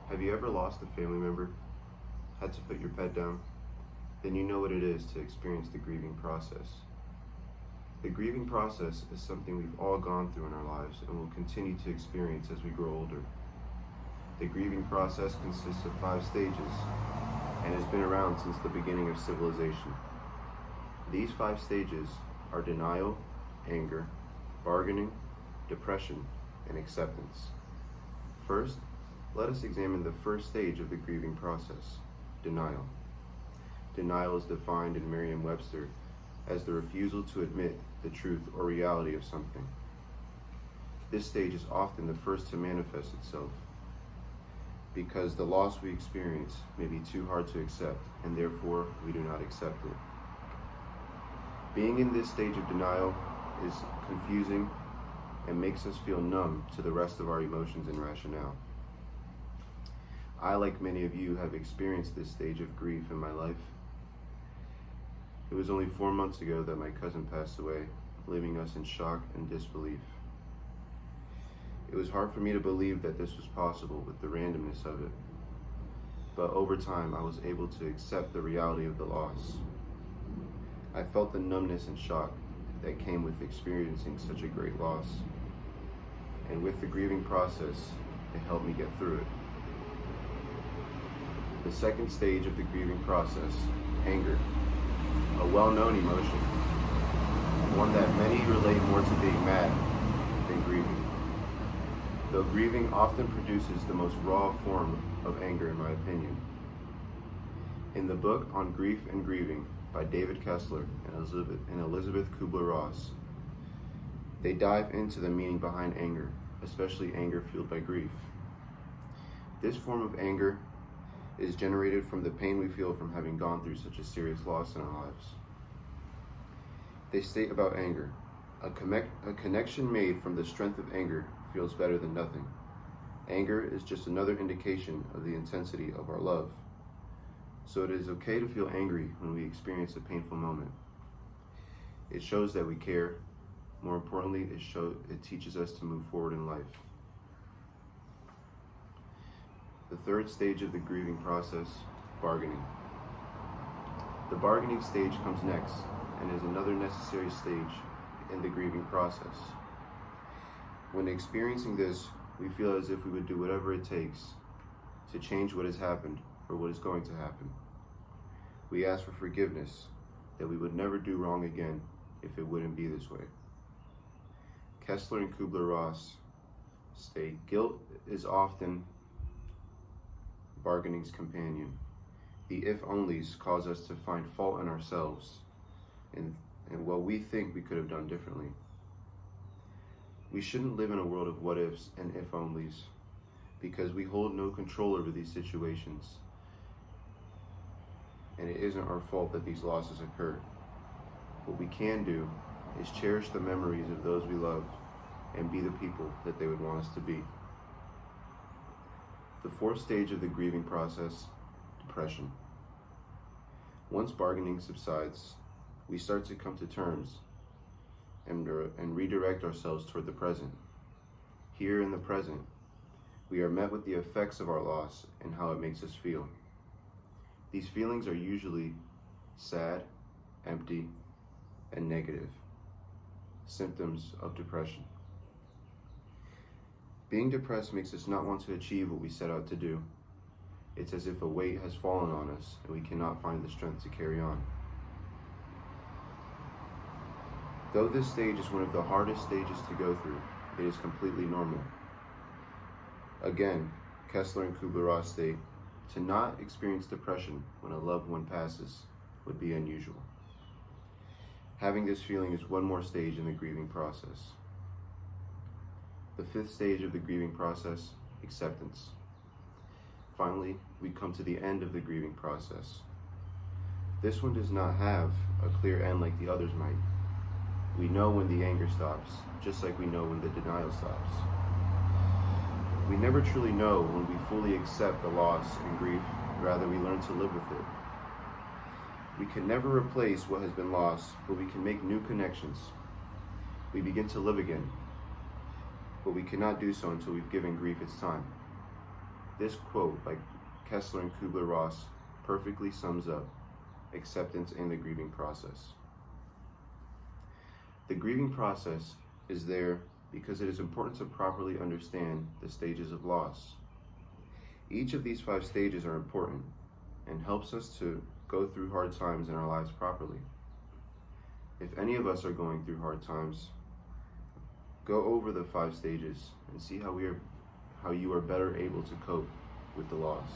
Have you ever lost a family member? Had to put your pet down? Then you know what it is to experience the grieving process. The grieving process is something we've all gone through in our lives and will continue to experience as we grow older. The grieving process consists of 5 stages and has been around since the beginning of civilization. These 5 stages are denial, anger, bargaining, depression, and acceptance. First, let us examine the first stage of the grieving process, denial. Denial is defined in Merriam-Webster as the refusal to admit the truth or reality of something. This stage is often the first to manifest itself because the loss we experience may be too hard to accept, and therefore we do not accept it. Being in this stage of denial is confusing and makes us feel numb to the rest of our emotions and rationale. I, like many of you, have experienced this stage of grief in my life. It was only 4 months ago that my cousin passed away, leaving us in shock and disbelief. It was hard for me to believe that this was possible with the randomness of it, but over time I was able to accept the reality of the loss. I felt the numbness and shock that came with experiencing such a great loss, and with the grieving process, it helped me get through it. The second stage of the grieving process, anger, a well-known emotion, one that many relate more to being mad than grieving. Though grieving often produces the most raw form of anger, in my opinion. In the book On Grief and Grieving by David Kessler and Elizabeth Kubler-Ross, they dive into the meaning behind anger, especially anger fueled by grief. This form of anger is generated from the pain we feel from having gone through such a serious loss in our lives. They state about anger, a connection made from the strength of anger feels better than nothing. Anger is just another indication of the intensity of our love. So it is okay to feel angry when we experience a painful moment. It shows that we care. More importantly, it teaches us to move forward in life. The third stage of the grieving process, bargaining. The bargaining stage comes next and is another necessary stage in the grieving process. When experiencing this, we feel as if we would do whatever it takes to change what has happened or what is going to happen. We ask for forgiveness, that we would never do wrong again if it wouldn't be this way. Kessler and Kubler-Ross state, guilt is often bargaining's companion. The if-onlys cause us to find fault in ourselves and what we think we could have done differently. We shouldn't live in a world of what-ifs and if-onlys because we hold no control over these situations, and it isn't our fault that these losses occur. What we can do is cherish the memories of those we love and be the people that they would want us to be. The fourth stage of the grieving process, depression. Once bargaining subsides, we start to come to terms and redirect ourselves toward the present. Here in the present, we are met with the effects of our loss and how it makes us feel. These feelings are usually sad, empty, and negative, symptoms of depression. Being depressed makes us not want to achieve what we set out to do. It's as if a weight has fallen on us and we cannot find the strength to carry on. Though this stage is one of the hardest stages to go through, it is completely normal. Again, Kessler and Kubler-Ross state, to not experience depression when a loved one passes would be unusual. Having this feeling is one more stage in the grieving process. The fifth stage of the grieving process, acceptance. Finally, we come to the end of the grieving process. This one does not have a clear end like the others might. We know when the anger stops, just like we know when the denial stops. We never truly know when we fully accept the loss and grief, rather we learn to live with it. We can never replace what has been lost, but we can make new connections. We begin to live again, but we cannot do so until we've given grief its time. This quote by Kessler and Kubler-Ross perfectly sums up acceptance and the grieving process. The grieving process is there because it is important to properly understand the stages of loss. Each of these 5 stages are important and helps us to go through hard times in our lives properly. If any of us are going through hard times, go over the 5 stages and see how you are better able to cope with the loss.